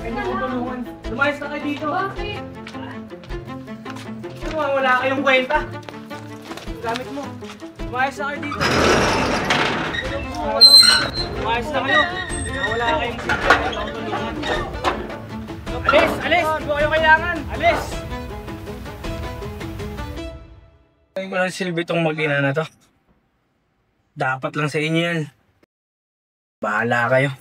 Kanya ko tulungan. Lumayas na kayo dito. Bakit? Ano ba, wala kayong kwenta? Gamit mo. Lumayas na kayo dito. Lumayas na kayo. Wala kayong kwenta. Kanya ko tulungan. Alis! Alis! Hindi ko kayo kailangan! Alis! Hindi ko lang silbi itong mag-ina na to. Dapat lang sa inyo yan. Bahala kayo.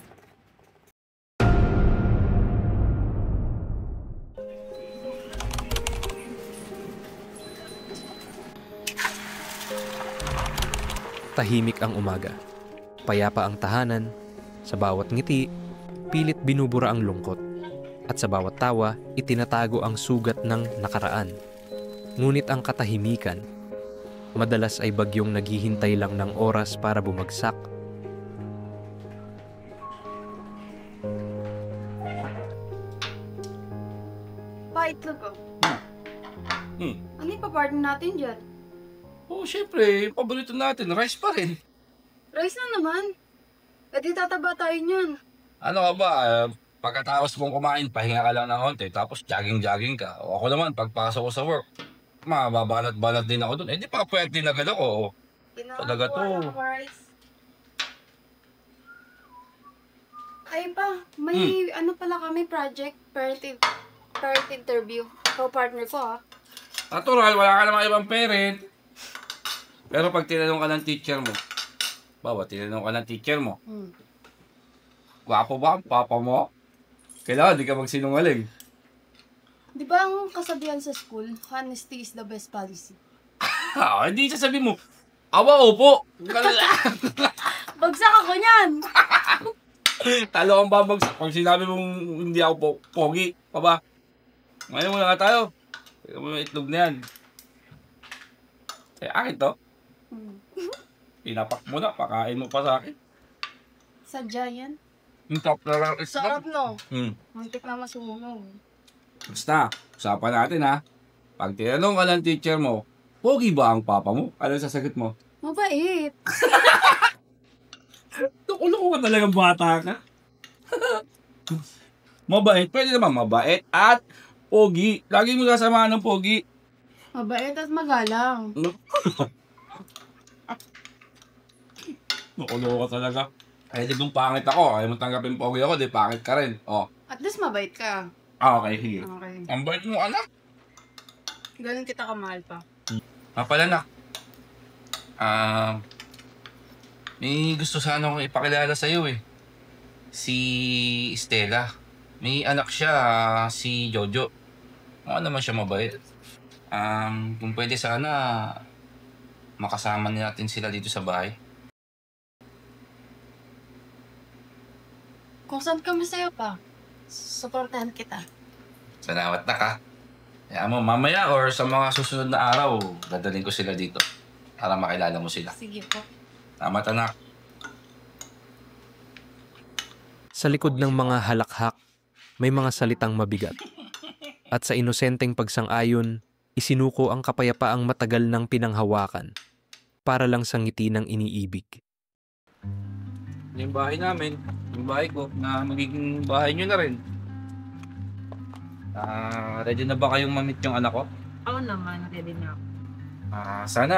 Tahimik ang umaga. Payapa ang tahanan. Sa bawat ngiti, pilit binubura ang lungkot. At sa bawat tawa, itinatago ang sugat ng nakaraan. Ngunit ang katahimikan, madalas ay bagyong naghihintay lang ng oras para bumagsak. Paitlog ko. Ano yung papartner natin dyan? Oo, syempre, yung paborito natin, rice pa rin. Rice na naman. E di tataba tayo niyan. Ano ka ba, pagkatapos mong kumain, pahinga ka lang ng konti, tapos jogging-jogging ka. O ako naman, pagpasok ko sa work, mababanat-banat din ako dun. Eh di pa pwede din agad ako. Talaga to. Ay pa, may ano pala kami project, parent interview. Ikaw partner ko ha. Natural, wala ka namang ibang parent. Pero pag tinanong ka ng teacher mo, tinanong ka ng teacher mo, gwapo ba ang papa mo? Kailangan di ka magsinungaling. Di ba ang kasabihan sa school, honesty is the best policy? Hindi sasabihin mo, awa opo. Bagsak ako niyan! Talo kang babagsak pag sinabi mong hindi ako pogi. Pa ba? Ngayon muna nga tayo. Tignan mo yung itlog na yan. Eh, akin to. Pinapak mo na, pakain mo pa sa akin. Sadya yan. Yung top na lang itlog. Sarap no? Muntik na masunog. Basta, usapan natin ha. Pag tinanong ka ng teacher mo, pogi ba ang papa mo? Ano sasagot mo? Mabait. Tukulong ka talagang bata ka. Mabait, pwede naman mabait at pogi. Lagi mo sasamahan ng pogi. Mabait at magalang. Nakulo ka talaga. Ay, di kung pangit ako. Ayaw mo tanggapin pogi ako, di pangit ka rin. Oh. At least mabait ka. Okay, sige. Okay. Ang bait mo, anak. Ganun kita kamahal pa. Pala na. May gusto sana akong ipakilala sa'yo eh. Si Stella. May anak siya, si Jojo. Mukha naman siya mabait. Kung pwede sana, makasama natin sila dito sa bahay. Kung saan ka masaya pa, supportahan kita. Salamat na ka. Kaya mo, mamaya or sa mga susunod na araw, dadalhin ko sila dito para makilala mo sila. Sige po. Tama, anak. Sa likod ng mga halakhak, may mga salitang mabigat. At sa inosenteng pagsang-ayon, isinuko ang kapayapaang matagal ng pinanghawakan para lang sa ngiti ng iniibig. Yung bahay namin, yung bahay ko, na magiging bahay nyo na rin. Ready na ba kayong mamit yung anak ko? Oo naman, ready na ako. Sana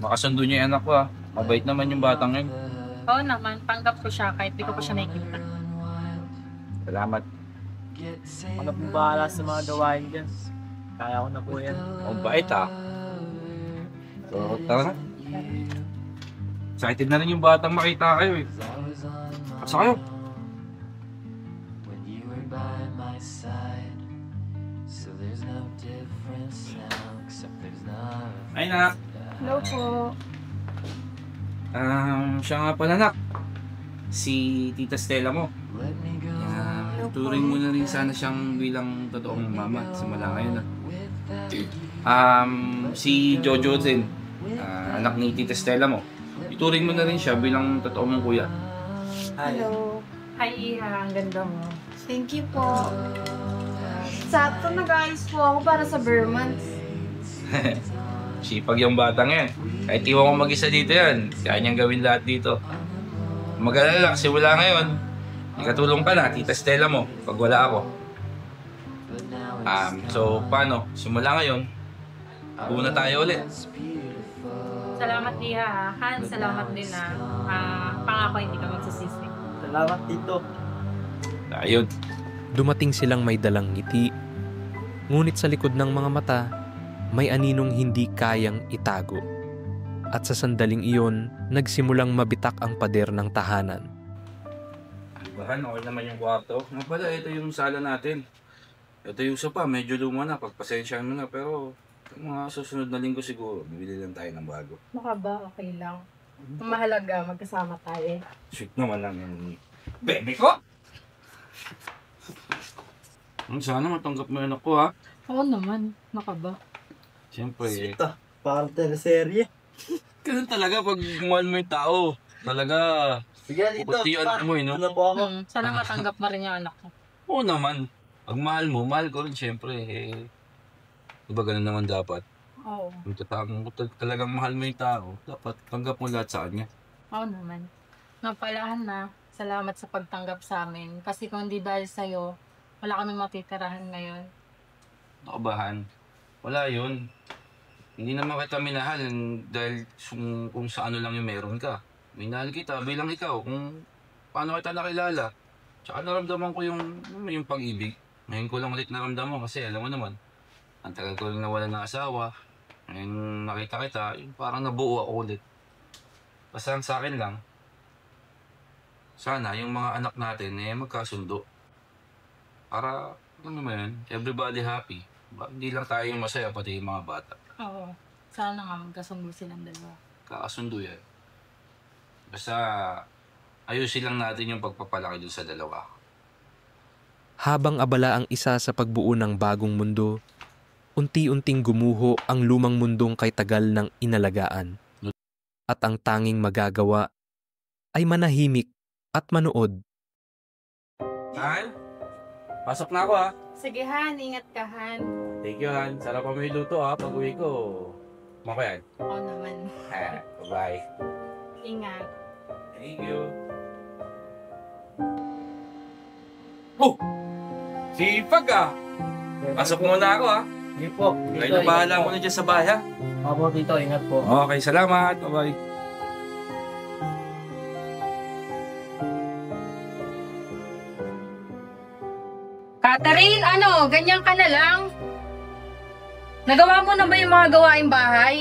makasundo niyo yung anak ko ah. Mabait naman yung batang yun. Oo naman, tanggap ko siya kahit di ko pa siya nakikita. Salamat. Ano pong bahala sa mga gawain dyan? Kaya ko na po yan. Ang bait ah. So, tara na. Excited na rin yung batang makita kayo eh. Asa kayo? Ay, nak. Hello po. Siya nga pala, nak. Si Tita Stella mo. Turing mo na rin sana siyang bilang totoong mama. Simula ngayon si Jojo din. Anak ni Tita Stella mo. Ituring mo na rin siya bilang totoong mong kuya. Hello. Hi, Iha. Ang ganda mo. Thank you po. Sakto nag-ayos po ako para sa Burmans. Sipag yung batang yan. Kahit iwan ko mag-isa dito yan, kaya niyang gawin lahat dito. Mag-alala kasi wala ngayon. Ikatulong ka na, Tita Stella mo, pag wala ako. So, paano? Simula ngayon, buo na tayo ulit. Salamat, Iha. Han, salamat din na pangako hindi ka magsasisi. Salamat dito. Ayun. Dumating silang may dalang ngiti, ngunit sa likod ng mga mata, may aninong hindi kayang itago. At sa sandaling iyon, nagsimulang mabitak ang pader ng tahanan. Bahan, okay naman yung kwarto. Nga pala, ito yung sala natin. Ito yung sopa, medyo luma na, pagpasensyahan mo na, pero mga susunod na linggo siguro, bibili lang tayo ng bago. Baka ba? Okay lang. Ang mahalaga, magkasama tayo. Sweet naman lang yung bebe ko! Sana matanggap mo yun ako, ha? Oo naman. Baka ba? Siyempre, Ito, parang teleserye. ganun talaga pag mahal mo yung tao. Talaga, Sige dito. puputian mo, no? Ano po ako? Sana matanggap mo rin yung anak ko. Oo naman. Pag mahal mo, mahal ko rin siyempre. Diba ganun naman dapat? Oo. Kung talagang mahal mo yung tao, dapat tanggap mo lahat sa kanya. Oo naman. Napalahan na. Salamat sa pagtanggap sa amin. Kasi kung hindi dahil sa'yo, wala kami matitirahan ngayon. Nakabahan. Wala yun. Hindi naman kita minahal dahil kung sa ano lang yung meron ka. Minahal kita bilang ikaw kung paano kita nakilala. Tsaka naramdaman ko yung pag-ibig. Ngayon ko lang ulit naramdaman kasi alam mo naman, ang tagal ko rin nawala ng asawa. Ngayon nakita kita, yung parang nabuo ako ulit. Basta ang sa akin lang, sana yung mga anak natin magkasundo. Para, ano naman, everybody happy. Hindi lang tayo yung masaya, pati yung mga bata. Oo. Sana nga magkasundo silang dalawa. Kakasundo yan. Basta, ayusin lang natin yung pagpapalaki dun sa dalawa. Habang abala ang isa sa pagbuo ng bagong mundo, unti-unting gumuho ang lumang mundong kay tagal ng inalagaan. At ang tanging magagawa ay manahimik at manood. Han, pasok na ako ha. Sige Han, ingat ka Han. Thank you Han. Sarap pa may luto ha. Pag uwi ko, makayan. Oo naman. Bye-bye. Ingat. Thank you. Oh! Sipag ah! Pasok muna ako ha. Sige po. Kayo na bahala mo na dyan sa bahay ha. Opo, dito. Ingat po. Okay, salamat. Bye-bye. Catherine, ano? Ganyan ka na lang? Nagawa mo na ba yung mga gawaing bahay?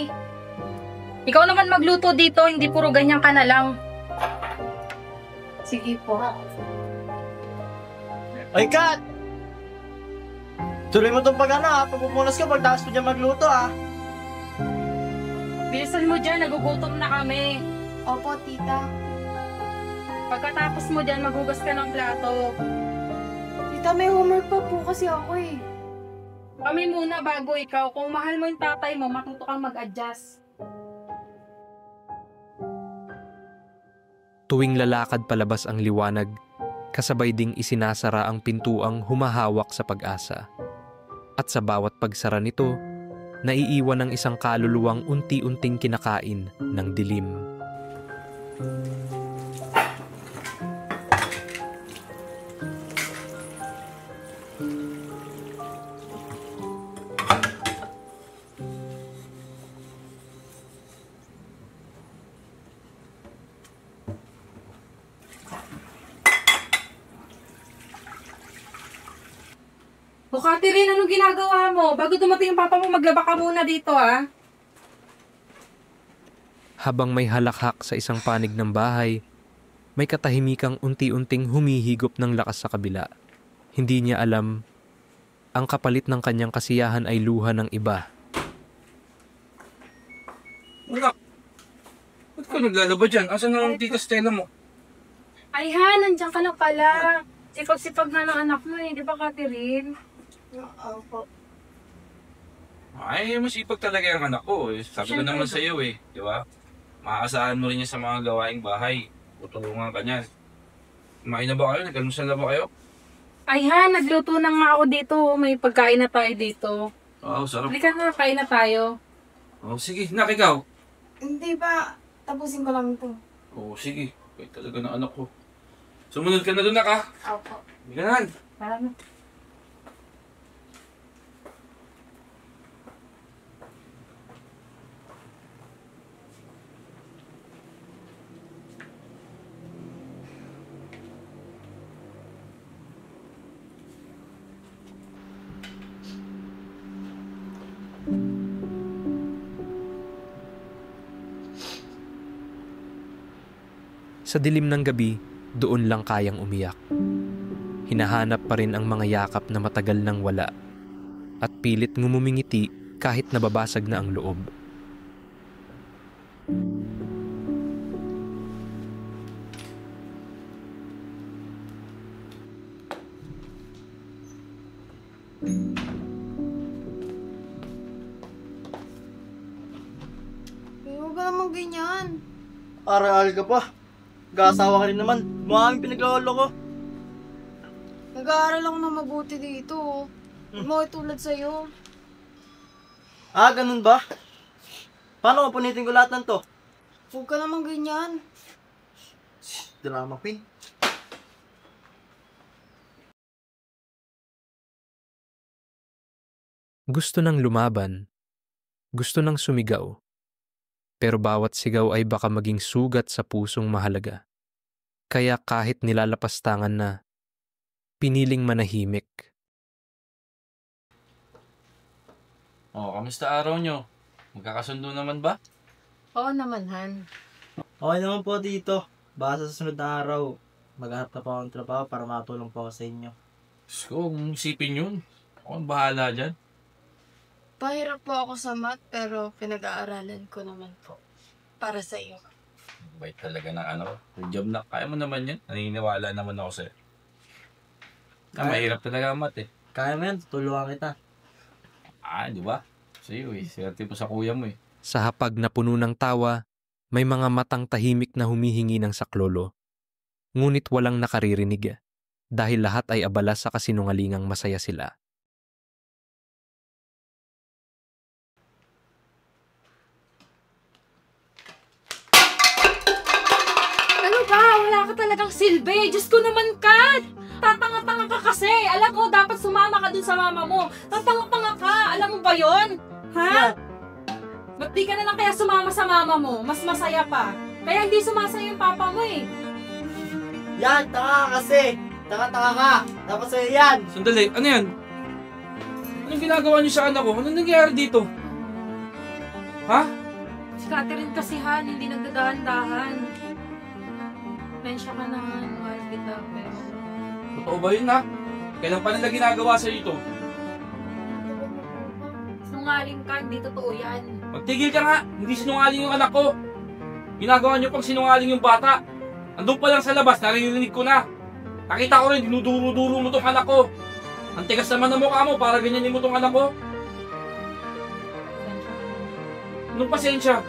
Ikaw naman magluto dito, hindi puro ganyan ka na lang. Sige po. Ay, Kat! Tuloy mo itong pag-ano ha. Pagpupunas ka, pagtakas mo dyan magluto ha. Bilisan mo dyan, nagugutom na kami. Opo, tita. Pagkatapos mo dyan, maghugas ka ng plato. Tita, may homework pa po kasi ako eh. Kami muna bago ikaw. Kung mahal mo yung tatay mo, matuto kang mag-adjust. Tuwing lalakad palabas ang liwanag, kasabay ding isinasara ang pintuang humahawak sa pag-asa. At sa bawat pagsara nito, naiiwan ang isang kaluluwang unti-unting kinakain ng dilim. O Catherine, anong ginagawa mo? Bago dumating yung papa mo, maglaba ka muna dito ah. Habang may halakhak sa isang panig ng bahay, may katahimikang unti-unting humihigop ng lakas sa kabila. Hindi niya alam, ang kapalit ng kanyang kasiyahan ay luha ng iba. Anak, ba't ka naglalaba dyan? Asan na ang Tita Stella mo? Ay ha, nandiyan ka na pala. Sipag-sipag na ng anak mo eh, di ba Catherine? Opo. Ay, masipag talaga yung anak ko. Sabi ko naman sa iyo eh, di ba? Maaasahan mo rin niya sa mga gawaing bahay. Tutulungan ka niyan. Kumain na ba kayo? Nag-almusal na ba kayo? Ay ha, nagluto na nga ako dito. May pagkain na tayo dito. Oo, sarap. Halika na, kain na tayo. Oh, sige, nak, ikaw. Hindi ba, tapusin ko lang ito. Oo, sige. Kaya talaga ng anak ko. Sumunod ka na doon, nak, ha? Opo. Hindi ka na. Parang Sa dilim ng gabi, doon lang kayang umiyak. Hinahanap pa rin ang mga yakap na matagal nang wala at pilit ngumumingiti kahit nababasag na ang loob. Huwag ka naman ganyan. Aral ka pa. Gasawa ka rin naman. Maraming pinaglolo ko. Nag-aaral ako na mabuti dito. Huwag mo tulad sa'yo. Ah, ganun ba? Paano ko punitin ko lahat ng to? Huwag ka naman ganyan. Drama queen. Gusto nang lumaban, gusto nang sumigaw, pero bawat sigaw ay baka maging sugat sa pusong mahalaga. Kaya kahit nilalapastangan na, piniling manahimik. Kamusta araw nyo? Magkakasundo naman ba? Oo naman, Han. Okay naman po dito. Baka sa susunod na araw, maghanap na po akong trabaho para matulong po ako sa inyo. Diyos ko, kung isipin yun. Ako ang bahala dyan. Pahirap po ako sa math pero pinag-aaralan ko naman po. Para sa iyo. Bait talaga ng good job na. Kaya mo naman yan. Naniniwala naman ako sa'yo. Mahirap talaga ang math eh. Kaya mo yan, tutulungan kita. Di ba? Sa'yo eh. Swerte po sa kuya mo eh. Sa hapag na puno ng tawa, may mga matang tahimik na humihingi ng saklolo. Ngunit walang nakaririnig dahil lahat ay abala sa kasinungalingang masaya sila. Ano ba? Wala ka talagang silbi. Diyos ko naman, Kat! Tatanga-tanga ka kasi. Alam ko, dapat sumama ka dun sa mama mo. Tatanga-tanga ka. Alam mo ba yon? Ha? Ba't di ka na lang kaya sumama sa mama mo? Mas masaya pa. Kaya hindi sumasaya yung papa mo eh. Yan, tanga ka kasi. Tanga-tanga ka. Dapat sa'yo yan. Sandali, ano yan? Anong ginagawa niyo sa anak ko? Anong nangyayari dito? Ha? Si Catherine kasi, Han, hindi nagdadahan-dahan. Mensya ka na, Han. Mahal kita, pero... Totoo ba yun, ha? Kailan pa nila ginagawa sa'yo ito? Sinungaling ka, hindi totoo yan. Magtigil ka nga! Hindi sinungaling yung anak ko! Ginagawa niyo pang sinungaling yung bata! Andun pa lang sa labas, naririnig ko na! Nakita ko rin, dinuduro-duro mo tong anak ko! Ang tigas naman ng mukha mo para ganyanin mo tong anak ko! Anong pasensya?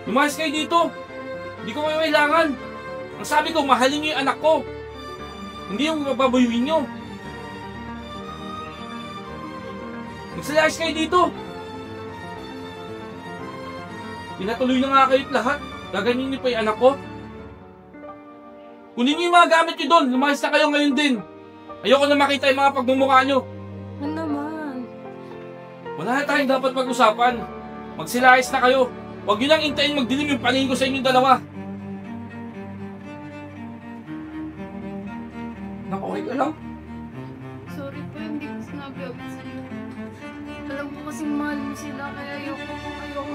Lumayas kayo dito! Hindi ko kayo kailangan! Ang sabi ko, mahalin niyo yung anak ko! Hindi yung mapabuyuin niyo! Magsalayas kayo dito! Pinatuloy na nga kayo't lahat. Gaganyin niyo pa yung anak ko. Kunin niyo yung mga gamit niyo doon. Lumayas na kayo ngayon din. Ayoko na makita yung mga pagmumukha niyo. Ano naman? Wala na tayong dapat pag-usapan. Magsilayas na kayo. Huwag niyo lang intayin magdilim yung paningin ko sa inyong dalawa. Okay ka lang? Sorry po, hindi ko sinabi agad sa'yo. Alam ko kasing mahal mo sila kaya ayoko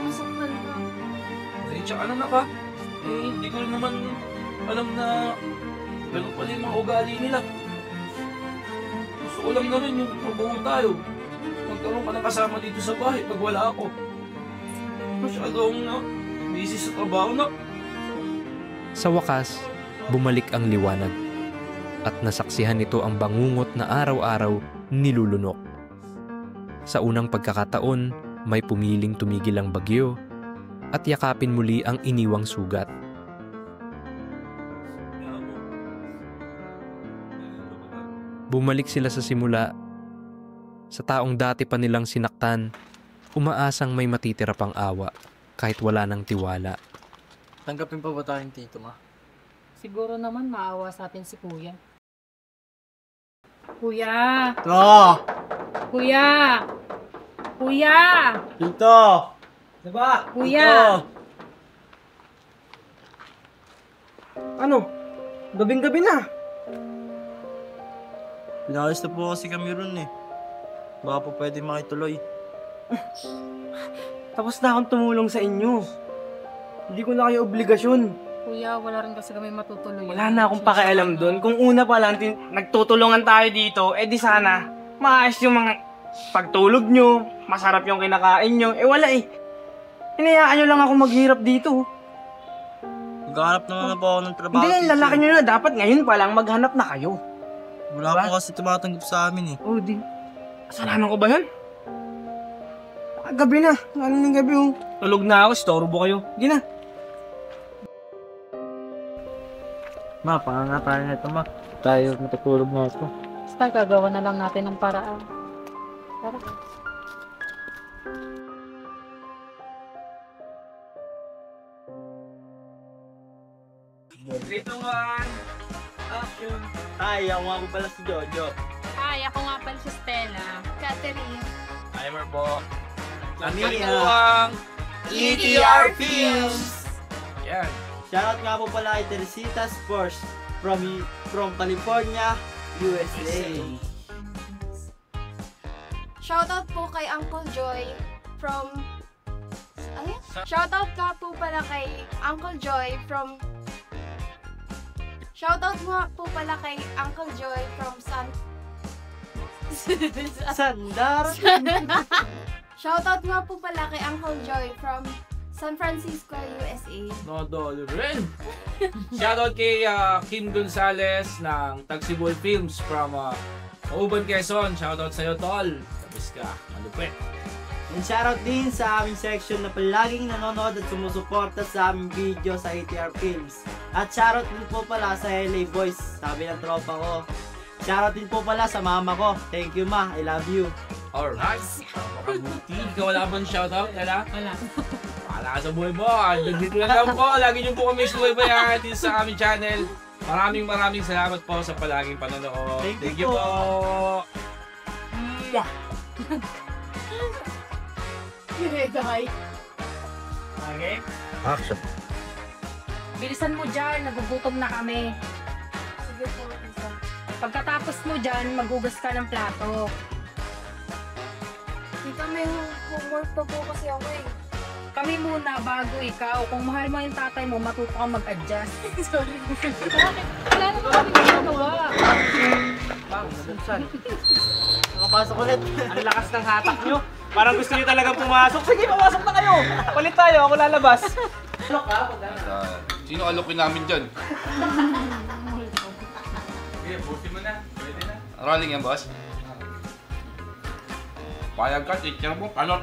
masaktan ka. Pasensya ka na naka. Hindi ko rin naman alam na ganun pala yung mga ugali nila. Gusto ko lang naman yung mabuo tayo. Magkaroon ka ng kasama dito sa bahay pag wala ako. Masyadong busy sa trabaho na. Sa wakas, bumalik ang liwanag at nasaksihan nito ang bangungot na araw-araw nilulunok. Sa unang pagkakataon, may pumiling tumigil ang bagyo at yakapin muli ang iniwang sugat. Bumalik sila sa simula. Sa taong dati pa nilang sinaktan, umaasang may matitira pang awa kahit wala ng tiwala. Tanggapin pa ba tayong tito, ma? Siguro naman maawa sa atin si Kuya. Kuya! Ito! Kuya! Kuya! Dito! Diba? Kuya! Ano? Gabing-gabi na. Pinayos na po kasi kami ron eh. Baka po pwede makituloy. Tapos na akong tumulong sa inyo. Hindi ko na kayo obligasyon. Kuya, wala rin kasi kami matutuloy. Wala na akong pakialam doon. Kung una pa lang nagtutulungan tayo dito, di sana maayos yung mga pagtulog nyo, masarap yung kinakain nyo. Wala eh. Hinayaan nyo lang ako maghirap dito. Maghanap naman na po ako ng trabaho. Hindi, lalaki nyo na. Dapat ngayon pa lang maghanap na kayo. Wala po kasi tumatanggap sa amin eh. Oh, di. Kasalanan ko ba yun? Gabi na. Lalo ng gabi oh. Tulog na ako, storbo kayo. Hindi na. Ma, paano tayo na ito, ma? Tayo matutulog na ito. Basta gagawa na lang natin ng paraan. Tara. Dito one. Action. Hi, ako nga po pala si Jojo. Hi, ako nga pala si Stella. Catherine. Timer po. Kami ang ETR Films! Yan. Shoutout nga po pala kay Teresita Sports from California, USA. Shoutout po kay Uncle Joy from... Ano yun? Shoutout nga po pala kay Uncle Joy from... Shoutout nga po pala kay Uncle Joy from Sandar! Shoutout nga po pala kay Uncle Joy from San Francisco, USA. Nadali rin. Shoutout kay Kim Gonzalez ng Tagsibol Films from Mauban, Quezon. Shoutout sa'yo, tol. Tapos ka, malupit. And shoutout din sa aming section na palaging nanonood at sumusuporta sa aming video sa ATR Films. At shoutout din po pala sa LA Boys, sabi ng tropa ko. Shoutout din po pala sa mama ko. Thank you, ma. I love you. Alright. Makabuti. Ikaw wala bang shoutout? Wala? Wala. Wala ka sa buhay mo. Dito lang lang po. Lagi niyo po kami subaybayan dito sa aming channel. Maraming salamat po sa palaging panonood. Thank you po. Okay, Okay. Action. bilisan mo dyan, nagugutom na kami. Sige po, isa. Pagkatapos mo dyan, maghugas ka ng plato. Tita, may homework pa po kasi ako eh. Kami muna bago ikaw. Kung mahal mo yung tatay mo, matuto kang mag-adjust. Sorry. Wala na kami ginagawa. Bang, nabuksan. Nakapasok ulit. Ang lakas ng hatak nyo. Parang gusto nyo talaga pumasok. Sige, pumasok na kayo. Palit tayo, ako lalabas. Look ha, Sino alokin namin dyan? sige, buti mo na. Pwede na. Rolling yan, boss. Payag ka, teacher mo, kalot.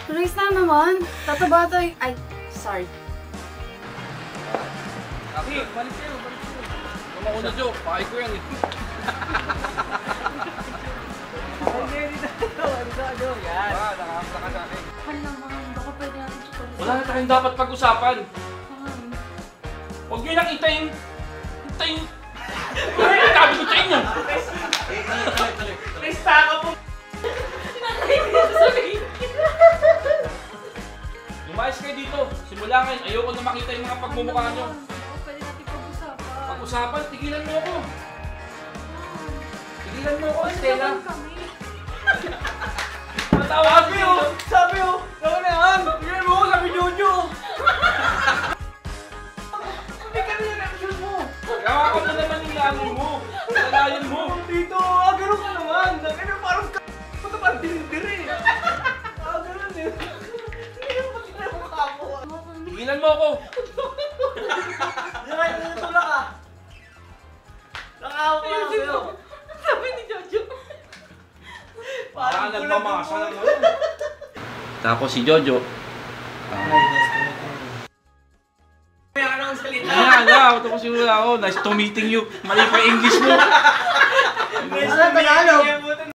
Tuloy na naman. Tataba tayo. Ay, sorry. Sige, balik kayo, balik kayo. Mauna, Jo. Pakay ko yan eh. Yan. Nakakita ka sa akin. Hal naman. Baka pwede natin ito. Wala na tayong dapat pag-usapan. Huwag nyo lang itayin. Sabi ko sa inyo. Lista ka po. Lumayas kayo dito. Simula ngayon, ayoko na makita yung mga pagmumukha nyo. Baka pwede natin pag-usapan. Pag-usapan, tigilan mo ako. Tigilan mo ako, Stella. Matawa Sabi oh! Sabi oh! Gawin na yan! Tingnan mo, sabi Jojo! Hindi ka na yung reaction mo! Gawa ko na naman yung lamin mo. Lalayan mo. Dito! Ganun ka naman! Ganun parang Punta parang dinidiri! Ganun eh! Hindi mo tingnan mo mukha mo! Tigilan mo ako. Yan, natulak ka! Nakahawa ka na sa'yo! Sabi ni Jojo! Parang nagmamasa lang ako. Tapos si Jojo. Kaya ka naman salita! Ayan, tapos yung ako. Nice to meeting you. Mali pa English mo. Tagalog.